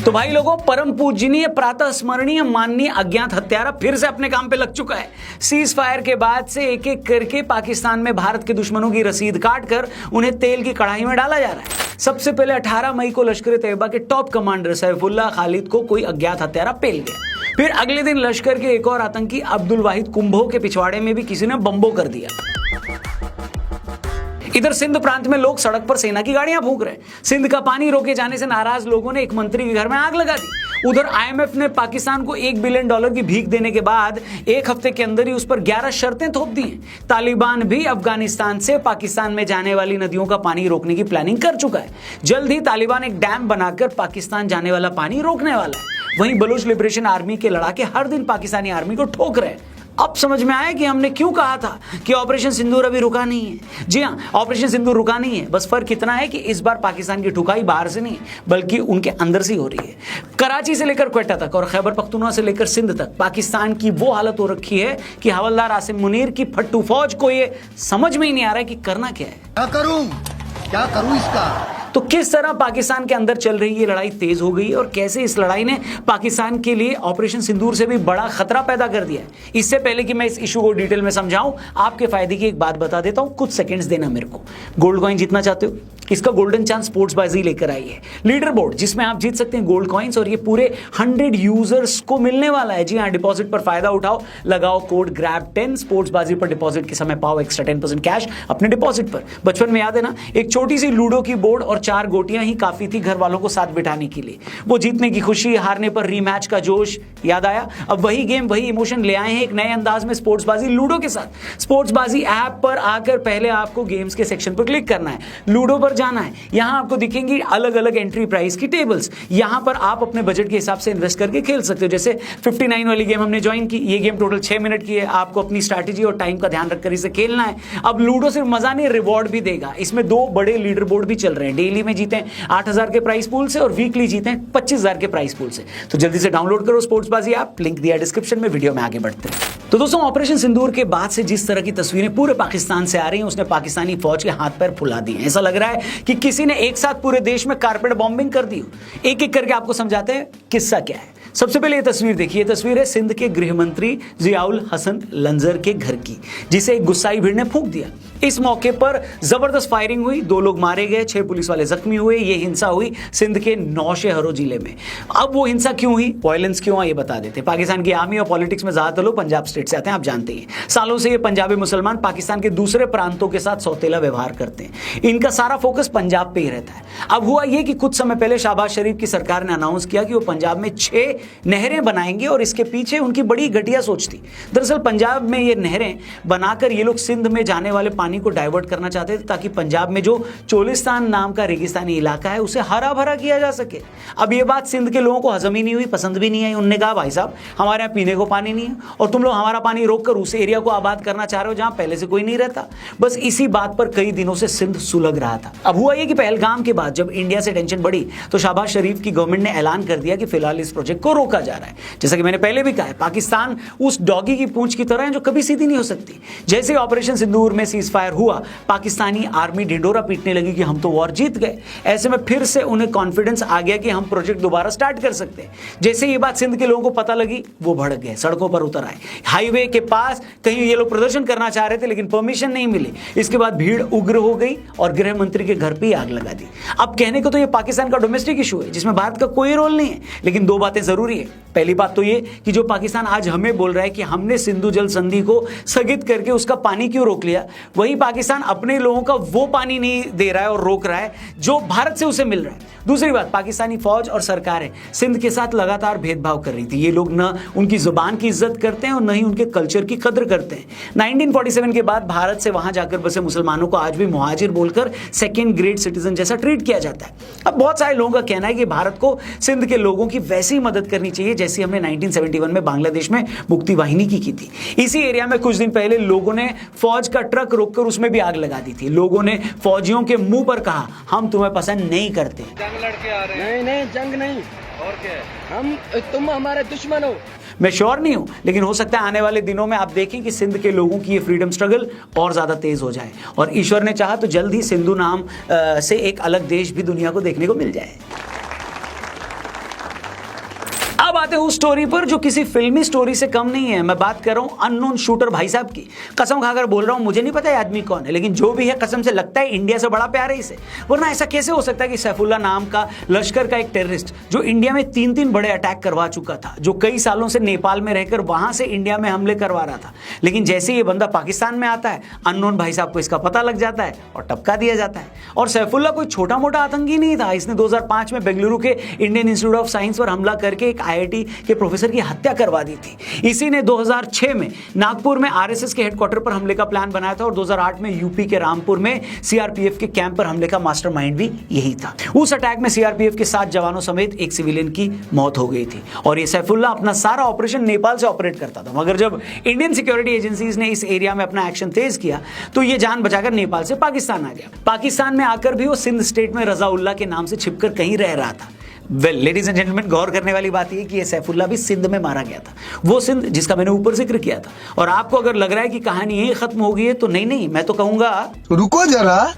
तो भाई लोगों, परम पूजनीय, प्रातः स्मरणीय, माननीय अज्ञात हत्यारा फिर से अपने काम पे लग चुका है। सीज फायर के बाद से एक एक करके पाकिस्तान में भारत के दुश्मनों की रसीद काट कर उन्हें तेल की कढ़ाई में डाला जा रहा है। सबसे पहले 18 मई को लश्कर तैयबा के टॉप कमांडर सैफुल्लाह खालिद को कोई अज्ञात हत्यारा पेल गया। फिर अगले दिन लश्कर के एक और आतंकी अब्दुल वाहिद कुंभो के पिछवाड़े में भी किसी ने बम्बो कर दिया। इधर सिंध प्रांत में लोग सड़क पर सेना की गाड़ियां फूंक रहे हैं। सिंध का पानी रोके जाने से नाराज लोगों ने एक मंत्री के घर में आग लगा दी। उधर आईएमएफ ने पाकिस्तान को $1 बिलियन की भीख देने के बाद एक हफ्ते के अंदर ही उस पर 11 शर्तें थोप दी हैं। तालिबान भी अफगानिस्तान से पाकिस्तान में जाने वाली नदियों का पानी रोकने की प्लानिंग कर चुका है। जल्द ही तालिबान एक डैम बनाकर पाकिस्तान जाने वाला पानी रोकने वाला है। वहीं बलूच लिबरेशन आर्मी के लड़ाके हर दिन पाकिस्तानी आर्मी को ठोक रहे हैं। अब समझ में आया कि हमने क्यों कहा था कि ऑपरेशन सिंदूर अभी रुका नहीं है। जी हां, ऑपरेशन सिंदूर रुका नहीं है। बस फर्क इतना है कि इस बार पाकिस्तान की ठुकाई बाहर से नहीं बल्कि उनके अंदर से हो रही है। कराची से लेकर क्वेटा तक और खैबर पख्तूनख्वा से लेकर सिंध तक पाकिस्तान की वो हालत हो रखी है कि हवलदार आसिम मुनीर की फट्टू फौज को ये समझ में ही नहीं आ रहा है कि करना क्या है। क्या करूं इसका। तो किस तरह पाकिस्तान के अंदर चल रही ये लड़ाई तेज हो गई और कैसे इस लड़ाई ने पाकिस्तान के लिए ऑपरेशन सिंदूर से भी बड़ा खतरा पैदा कर दिया है। इससे पहले कि मैं इस इशू को डिटेल में समझाऊं, आपके फायदे की एक बात बता देता हूं। कुछ सेकंड्स देना मेरे को। गोल्ड कॉइन जीतना चाहते हो? इसका गोल्डन चांस स्पोर्ट्सबाजी लेकर आई है। लीडर बोर्ड जिसमें आप जीत सकते हैं गोल्ड कॉइन्स और ये पूरे 100 यूजर्स को मिलने वाला है। जी हाँ, डिपॉजिट पर फायदा उठाओ, लगाओ कोड GRAB10। स्पोर्ट्सबाजी पर डिपॉजिट के समय पाओ एक्स्ट्रा 10% कैश अपने डिपॉजिट पर। बचपन में याद है ना, एक छोटी सी लूडो की बोर्ड और 4 गोटियां ही काफी थी घर वालों को साथ बिठाने के लिए। वो जीतने की खुशी, हारने पर रीमैच का जोश याद आया। अब वही गेम, वही इमोशन ले आए हैं एक नए अंदाज में स्पोर्ट्सबाजी लूडो के साथ। स्पोर्ट्सबाजी ऐप पर आकर पहले आपको गेम्स के सेक्शन पर क्लिक करना है, लूडो पर जाना है। यहां आपको दिखेंगी अलग अलग एंट्री प्राइस की टेबल्स। यहां पर आप अपने बजट के हिसाब से इन्वेस्ट करके खेल सकते हो। जैसे 59 वाली गेम हमने ज्वाइन की। ये गेम टोटल 6 मिनट की है। आपको अपनी स्ट्रैटेजी और टाइम का ध्यान रखकर इसे खेलना है। अब लूडो सिर्फ मजा नहीं, रिवॉर्ड भी देगा। इसमें 2 बड़े लीडर बोर्ड भी चल रहे हैं। डेली में जीते 8,000 के प्राइस पूल से और वीकली जीते 25,000 के प्राइस पूल से। तो जल्दी से डाउनलोड करो स्पोर्ट्सबाजी ऐप, लिंक दिया डिस्क्रिप्शन में। वीडियो में आगे बढ़ते हैं। तो दोस्तों, ऑपरेशन सिंदूर के बाद से जिस तरह की तस्वीरें पूरे पाकिस्तान से आ रही हैं, उसने पाकिस्तानी फौज के हाथ पैर फुला दिए हैं। ऐसा लग रहा है कि किसी ने एक साथ पूरे देश में कारपेट बॉम्बिंग कर दी हो। एक एक करके आपको समझाते हैं किस्सा क्या है। सबसे पहले ये तस्वीर देखिए। तस्वीर है सिंध के गृह मंत्री जियाउल हसन लंजर के घर की, जिसे एक गुस्साई भीड़ ने फूंक दिया। इस मौके पर जबरदस्त फायरिंग हुई, 2 लोग मारे गए, 6 पुलिस वाले जख्मी हुए। ये हिंसा हुई सिंध के नौशेहरा जिले में। अब वो हिंसा क्यों हुई, वायलेंस क्यों हुआ, ये बता देते हैं। पाकिस्तान की आर्मी और पॉलिटिक्स में ज्यादातर लोग पंजाब स्टेट से आते हैं, आप जानते हैं। सालों से ये पंजाबी मुसलमान पाकिस्तान के दूसरे प्रांतों के साथ सौतेला व्यवहार करते हैं। इनका सारा फोकस पंजाब पे ही रहता है। अब हुआ ये कि कुछ समय पहले शहबाज शरीफ की सरकार ने अनाउंस किया कि वो पंजाब में 6 नहरें बनाएंगे और इसके पीछे उनकी बड़ी घटिया सोच थी। दरअसल पंजाब में ये नहरें बनाकर ये लोग सिंध में जाने वाले पानी को डाइवर्ट करना चाहते थे, ताकि पंजाब में जो चोलिस्तान नाम का रेगिस्तानी इलाका है उसे हरा भरा किया जा सके। अब ये बात सिंध के लोगों को हजम ही नहीं हुई, पसंद भी नहीं आई। उन्होंने कहा, भाई साहब, हमारे यहाँ पीने को पानी नहीं है और तुम लोग हमारा पानी रोककर उस एरिया को आबाद करना चाह रहे हो जहां पहले से कोई नहीं रहता। बस इसी बात पर कई दिनों से सिंध सुलग रहा था। अब हुआ ये कि पहलगाम के बाद जब इंडिया से टेंशन बढ़ी तो शहबाज शरीफ की गवर्नमेंट ने ऐलान कर दिया कि फिलहाल इस प्रोजेक्ट को रोका जा रहा है। जैसा कि मैंने पहले भी कहा है, पाकिस्तान उस डॉगी की पूंछ की तरह है जो कभी सीधी नहीं हो सकती। जैसे ऑपरेशन सिंदूर में सीज फायर हुआ, पाकिस्तानी आर्मी ढिंडोरा पीटने लगी कि हम तो वॉर जीत गए। ऐसे में फिर से उन्हें कॉन्फिडेंस आ गया कि हम प्रोजेक्ट दोबारा स्टार्ट कर सकते हैं। जैसे ये बात सिंध के लोगों को पता लगी, वो भड़क गए, सड़कों पर उतर आए। हाईवे के पास कहीं ये लोग प्रदर्शन करना चाह रहे थे लेकिन परमिशन नहीं मिली। इसके बाद भीड़ उग्र हो गई और गृह मंत्री के घर पे आग लगा दी। अब कहने को तो ये पाकिस्तान का डोमेस्टिक इशू है जिसमें भारत का कोई रोल नहीं है, लेकिन 2 बातें जरूरी है। पहली बात तो ये कि जो पाकिस्तान आज हमें बोल रहा है कि हमने सिंधु जल संधि को स्थगित करके उसका पानी क्यों रोक लिया, वही पाकिस्तान अपने लोगों का वो पानी नहीं दे रहा है और रोक रहा है जो भारत से उसे मिल रहा है। दूसरी बात, पाकिस्तानी फौज और सरकारें सिंध के साथ लगातार भेदभाव कर रही थी। ये लोग न उनकी जुबान की इज्जत करते हैं और न ही उनके कल्चर की कद्र करते हैं। 1947 के बाद भारत से वहां जाकर बसे मुसलमानों को आज भी मुहाजिर बोलकर 2nd ग्रेड सिटीजन जैसा ट्रीट किया जाता है। अब बहुत सारे लोगों का कहना है कि भारत को सिंध के लोगों की वैसी मदद करनी चाहिए जैसी हमने 1971 में बांग्लादेश में मुक्ति वाहिनी की थी। इसी एरिया में कुछ दिन पहले लोगों ने फौज का ट्रक रोककर उसमें भी आग लगा दी थी। लोगों ने फौजियों के मुंह पर कहा, हम तुम्हें पसंद नहीं करते। जंग लड़के आ रहे हैं। नहीं जंग नहीं, और क्या है, तुम हमारे दुश्मन हो। मैं श्योर नहीं हूं, लेकिन हो सकता है आने वाले दिनों में आप देखें कि सिंध के लोगों की ये फ्रीडम स्ट्रगल और ज्यादा तेज हो जाए और ईश्वर ने चाहा तो जल्द ही सिंधु नाम से एक अलग देश भी दुनिया को देखने को मिल जाए। आते हैं उस स्टोरी पर जो किसी फिल्मी स्टोरी से कम नहीं है। मैं बात कर रहा हूं अननोन शूटर भाई साहब की। कसम खाकर बोल रहा हूं, मुझे नहीं पता है आदमी कौन है, लेकिन जो भी है कसम से लगता है इंडिया से बड़ा प्यार है इसे। वरना ऐसा कैसे हो सकता है कि सैफुल्लाह नाम का लश्कर का एक टेररिस्ट जो इंडिया में 3 बड़े अटैक करवा चुका था, जो कई सालों से नेपाल में रहकर वहां से इंडिया में हमले करवा रहा था, लेकिन जैसे ये बंदा पाकिस्तान में आता है अननोन भाई साहब को इसका पता लग जाता है और टपका दिया जाता है। और सैफुल्लाह कोई छोटा मोटा आतंकी नहीं था। इसने 2005 में बेंगलुरु के इंडियन इंस्टीट्यूट ऑफ साइंस पर हमला करके एक IIT के प्रोफेसर की हत्या करवा दी थी। इसी ने 2006 में नागपुर में RSS के हेडक्वार्टर पर हमले का प्लान बनाया था और 2008 में यूपी के रामपुर में CRPF के कैंप पर हमले का मास्टरमाइंड भी यही था। उस अटैक में CRPF के 7 जवानों समेत एक सिविलियन की मौत हो गई थी और ये सैफुल्लाह अपना सारा ऑपरेशन नेपाल से ऑपरेट करता था। मगर जब इंडियन सिक्योरिटी एजेंसीज ने इस एरिया में अपना एक्शन तेज किया तो ये जान बचाकर नेपाल से पाकिस्तान आ गया। पाकिस्तान में आकर भी वो सिंध स्टेट में रजाउल्लाह के नाम से छिपकर कहीं रह रहा था। वेल लेडीज एंड जेंटलमैन, गौर करने वाली बात यह कि ये सैफुल्लाह भी सिंध में मारा गया था, वो सिंध जिसका मैंने ऊपर जिक्र किया था। और आपको अगर लग रहा है कि कहानी यही खत्म हो गई है तो नहीं, मैं तो कहूंगा रुको जरा,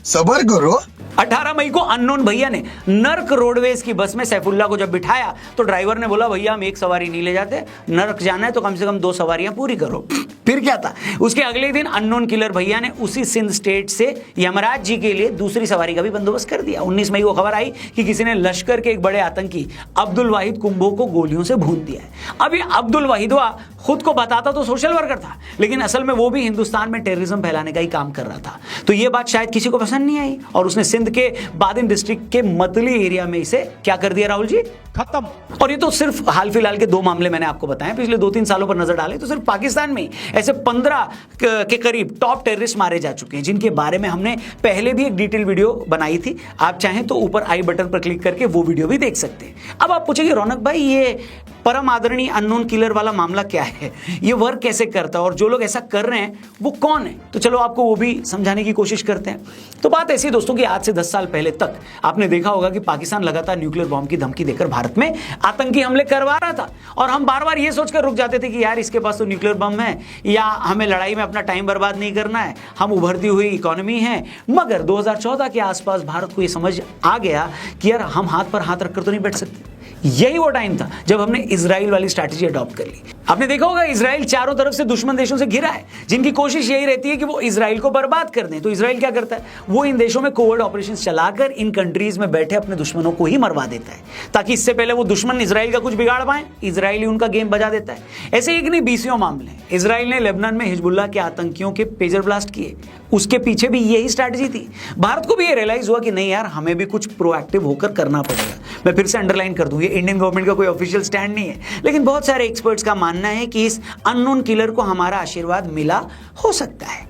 सबर करो। 18 मई को अननोन भैया ने नर्क रोडवेज की बस में सैफुल्लाह को जब बिठाया तो ड्राइवर ने बोला भैया हम एक सवारी नहीं ले जाते, नर्क जाना है तो कम से कम 2 सवारियां पूरी करो। फिर क्या था, उसके अगले दिन अननोन किलर भैया ने उसी सिंध स्टेट से यमराज जी के लिए दूसरी सवारी का भी बंदोबस्त कर दिया। 19 मई को खबर आई कि किसी ने लश्कर के एक बड़े आतंकी अब्दुल वाहिद कुंभो को गोलियों से भून दिया है। अब ये अब्दुल वाहिदवा खुद को बताता तो सोशल वर्कर था, लेकिन असल में वो भी हिंदुस्तान में टेररिज्म फैलाने का ही काम कर रहा था। तो ये बात शायद किसी को पसंद नहीं आई और उसने सिंध के बादिन डिस्ट्रिक्ट के मतली एरिया में इसे क्या कर दिया राहुल जी, खत्म। और ये तो सिर्फ हाल फिलहाल के 2 मामले मैंने आपको बताए। पिछले 2-3 सालों पर नजर डालें तो सिर्फ पाकिस्तान में ऐसे 15 के करीब टॉप टेररिस्ट मारे जा चुके हैं, जिनके बारे में हमने पहले भी एक डिटेल वीडियो बनाई थी। आप चाहें तो ऊपर आई बटन पर क्लिक करके वो वीडियो भी देख सकते हैं। अब आप पूछेंगे रौनक भाई ये परम आदरणीय अननोन किलर वाला मामला क्या है, ये वर्क कैसे करता है और जो लोग ऐसा कर रहे हैं वो कौन है, तो चलो आपको वो भी समझाने की कोशिश करते हैं। तो बात ऐसी है दोस्तों कि आज से 10 साल पहले तक आपने देखा होगा कि पाकिस्तान लगातार न्यूक्लियर बॉम्ब की धमकी देकर भारत में आतंकी हमले करवा रहा था और हम बार बार ये सोचकर रुक जाते थे कि यार इसके पास तो न्यूक्लियर बम है या हमें लड़ाई में अपना टाइम बर्बाद नहीं करना है, हम उभरती हुई इकोनॉमी है। मगर 2014 के आसपास भारत को ये समझ आ गया कि यार हम हाथ पर हाथ रखकर तो नहीं बैठ सकते। यही वो टाइम था जब हमने इजराइल वाली स्ट्रैटेजी अडॉप्ट कर ली। आपने देखा होगा इजराइल चारों तरफ से दुश्मन देशों से घिरा है, जिनकी कोशिश यही रहती है कि वो इजराइल को बर्बाद कर दें। तो इजराइल क्या करता है, वो इन देशों में कोवर्ट ऑपरेशंस चलाकर इन कंट्रीज में बैठे अपने दुश्मनों को ही मरवा देता है, ताकि इससे पहले वो दुश्मन इजराइल का कुछ बिगाड़ पाए, इजराइल ही उनका गेम बजा देता है। ऐसे एक नहीं 20 मामले हैं। इजराइल ने लेबनान में हिजबुल्लाह के आतंकियों के पेजर ब्लास्ट किए, उसके पीछे भी यही स्ट्रैटेजी थी। भारत को भी ये रियलाइज हुआ कि नहीं यार हमें भी कुछ प्रोएक्टिव होकर करना पड़ेगा। मैं फिर से अंडरलाइन कर दूं, ये इंडियन गवर्नमेंट का कोई ऑफिशियल स्टैंड नहीं है, लेकिन बहुत सारे एक्सपर्ट्स का मानना है कि इस अननोन किलर को हमारा आशीर्वाद मिला हो सकता है।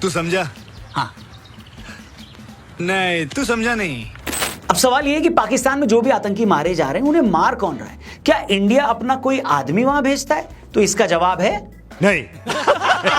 तू समझा? हाँ, नहीं तू समझा नहीं। अब सवाल यह है कि पाकिस्तान में जो भी आतंकी मारे जा रहे हैं उन्हें मार कौन रहा है? क्या इंडिया अपना कोई आदमी वहां भेजता है? तो इसका जवाब है नहीं।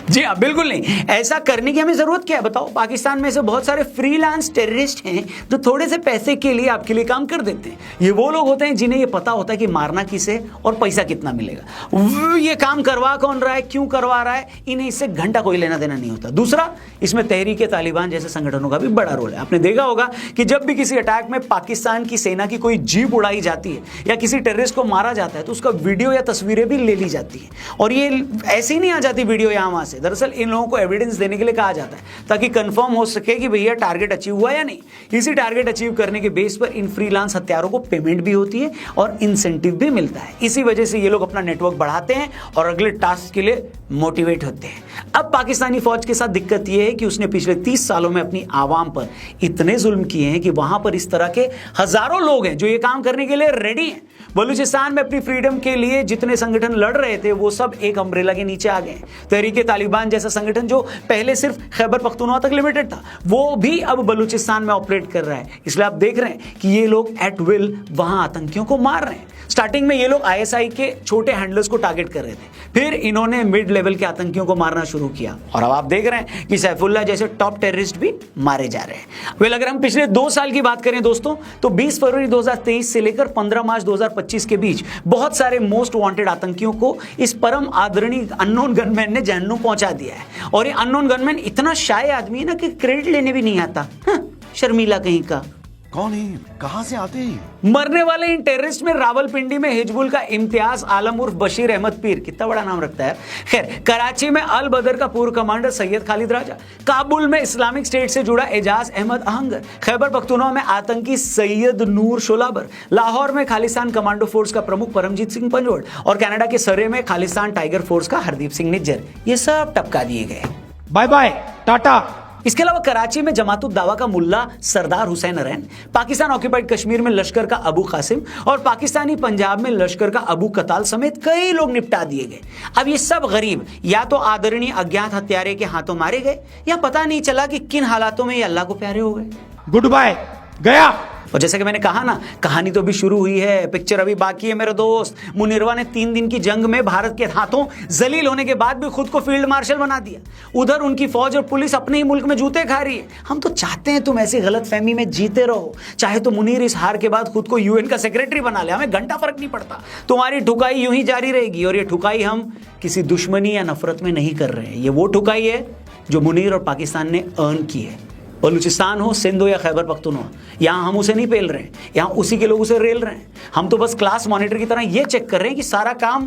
जी हाँ, बिल्कुल नहीं। ऐसा करने की हमें जरूरत क्या है बताओ? पाकिस्तान में से बहुत सारे फ्रीलांस टेररिस्ट हैं जो थोड़े से पैसे के लिए आपके लिए काम कर देते हैं। ये वो लोग होते हैं जिन्हें ये पता होता है कि मारना किसे और पैसा कितना मिलेगा। ये काम करवा कौन रहा है, क्यों करवा रहा है, इन्हें इससे घंटा कोई लेना देना नहीं होता। दूसरा, इसमें तहरीक तालिबान जैसे संगठनों का भी बड़ा रोल है। आपने देखा होगा कि जब भी किसी अटैक में पाकिस्तान की सेना की कोई जीप उड़ाई जाती है या किसी टेररिस्ट को मारा जाता है तो उसका वीडियो या तस्वीरें भी ले ली जाती है। और ये ऐसे ही नहीं आ जाती वीडियो यहाँ वहां से, दरअसल इन लोगों को एविडेंस देने के लिए कहा जाता है ताकि कंफर्म हो सके कि भैया टारगेट अचीव हुआ या नहीं। इसी टारगेट अचीव करने के बेस पर इन फ्रीलांस हत्यारों को पेमेंट भी होती है और इंसेंटिव भी मिलता है। इसी वजह से ये लोग अपना नेटवर्क बढ़ाते हैं और अगले टास्क के लिए मोटिवेट होते हैं। अब पाकिस्तानी फौज के साथ दिक्कत यह है कि उसने पिछले 30 सालों में अपनी आवाम पर इतने जुल्म किए हैं कि वहां पर इस तरह के हजारों लोग हैं जो ये काम करने के लिए रेडी हैं। बलूचिस्तान में अपनी फ्रीडम के लिए जितने संगठन लड़ रहे थे वो सब एक अम्ब्रेला के नीचे आ गए। तहरीक तालिबान जैसा संगठन जो पहले सिर्फ खैबर पख्तूनख्वा तक लिमिटेड था वो भी अब बलूचिस्तान में ऑपरेट कर रहा है। इसलिए आप देख रहे हैं कि ये लोग एट विल वहां आतंकियों को मार रहे हैं। स्टार्टिंग में ये लोग ISI के छोटे हैंडलर्स को टारगेट कर रहे थे, फिर इन्होंने मिड लेवल के आतंकियों को मारना शुरू किया और अब आप देख रहे हैं कि सैफुल्लाह जैसे टॉप टेररिस्ट भी मारे जा रहे हैं। वेल, अगर हम पिछले 2 साल की बात करें दोस्तों तो 20 फरवरी 2023 से लेकर 15 मार्च 2025 के बीच बहुत सारे मोस्ट वांटेड आतंकियों को इस परम आदरणीय अननोन गनमैन ने जहन्नुम पहुंचा दिया है। और ये अननोन गनमैन इतना शाय आदमी है ना कि क्रेडिट लेने भी नहीं आता। शर्मीला कहीं का। कौन है, कहां से आते हैं? मरने वाले इन टेररिस्ट में रावलपिंडी में हिजबुल का इम्तियाज आलम उर्फ बशीर अहमद पीर, कितना बड़ा नाम रखता है। खैर, कराची में अल बदर का पूर्व कमांडर सैयद खालिद राजा, काबुल में इस्लामिक स्टेट से जुड़ा एजाज अहमद आहंगर, खैबर पख्तूनख्वा में आतंकी सैयद नूर शोलाबर, लाहौर में खालिस्तान कमांडो फोर्स का प्रमुख परमजीत सिंह पंजोड़ और कनाडा के सरे में खालिस्तान टाइगर फोर्स का हरदीप सिंह निज्जर, ये सब टपका दिए गए। Bye bye tata. इसके अलावा कराची में जमातुद दावा का मुल्ला सरदार हुसैन अरैन, पाकिस्तान ऑक्यूपाइड कश्मीर में लश्कर का अबू कासिम और पाकिस्तानी पंजाब में लश्कर का अबू कताल समेत कई लोग निपटा दिए गए। अब ये सब गरीब या तो आदरणीय अज्ञात हत्यारे के हाथों मारे गए या पता नहीं चला कि किन हालातों में ये अल्लाह को प्यारे हो गए। गुड बाय गया। और जैसे कि मैंने कहा ना, कहानी तो अभी शुरू हुई है, पिक्चर अभी बाकी है मेरे दोस्त। मुनीरवा ने 3 दिन की जंग में भारत के हाथों जलील होने के बाद भी खुद को फील्ड मार्शल बना दिया। उधर उनकी फौज और पुलिस अपने ही मुल्क में जूते खा रही है। हम तो चाहते हैं तुम ऐसी गलतफहमी में जीते रहो, चाहे तो मुनीर इस हार के बाद खुद को यूएन का सेक्रेटरी बना ले, हमें घंटा फर्क नहीं पड़ता। तुम्हारी ठुकाई यूं ही जारी रहेगी और ये ठुकाई हम किसी दुश्मनी या नफरत में नहीं कर रहे हैं। ये वो ठुकाई है जो मुनीर और पाकिस्तान ने अर्न की है। बलूचिस्तान हो, सिंध हो या खैबर पख्तूनख्वा, यहाँ हम उसे नहीं पेल रहे हैं, यहाँ उसी के लोग उसे रेल रहे हैं। हम तो बस क्लास मॉनिटर की तरह ये चेक कर रहे हैं कि सारा काम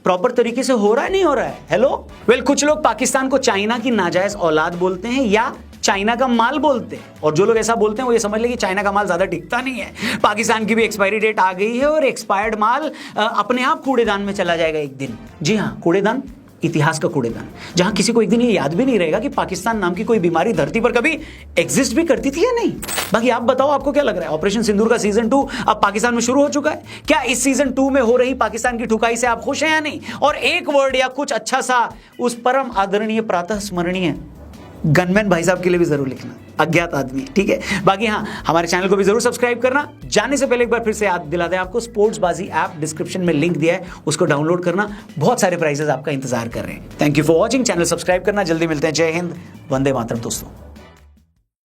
प्रॉपर तरीके से हो रहा है नहीं हो रहा है। हेलो कुछ लोग पाकिस्तान को चाइना की नाजायज औलाद बोलते हैं या चाइना का माल बोलते हैं, और जो लोग ऐसा बोलते हैं वो ये समझ ले कि चाइना का माल ज्यादा टिकता नहीं है। पाकिस्तान की भी एक्सपायरी डेट आ गई है और एक्सपायर्ड माल अपने आप कूड़ेदान में चला जाएगा एक दिन। जी हाँ, कूड़ेदान, इतिहास का कूड़ेदान, जहां किसी को एक दिन ये याद भी नहीं रहेगा कि पाकिस्तान नाम की कोई बीमारी धरती पर कभी एग्जिस्ट भी करती थी या नहीं। बाकी आप बताओ, आपको क्या लग रहा है? ऑपरेशन सिंदूर का सीजन 2 अब पाकिस्तान में शुरू हो चुका है। क्या इस सीजन 2 में हो रही पाकिस्तान की ठुकाई से आप खुश हैं या नहीं? और एक वर्ड या कुछ अच्छा सा उस परम आदरणीय प्रातः स्मरणीय गनमैन भाई साहब के लिए भी जरूर लिखना, अज्ञात आदमी, ठीक है। बाकी हाँ, हमारे चैनल को भी जरूर सब्सक्राइब करना। जाने से पहले एक बार फिर से याद दिला दें आपको, स्पोर्ट्सबाजी ऐप डिस्क्रिप्शन में लिंक दिया है, उसको डाउनलोड करना। बहुत सारे प्राइजेस आपका इंतजार कर रहे हैं। Thank you for watching. Channel subscribe करना। जल्दी मिलते हैं। जय हिंद, वंदे मातरम दोस्तों।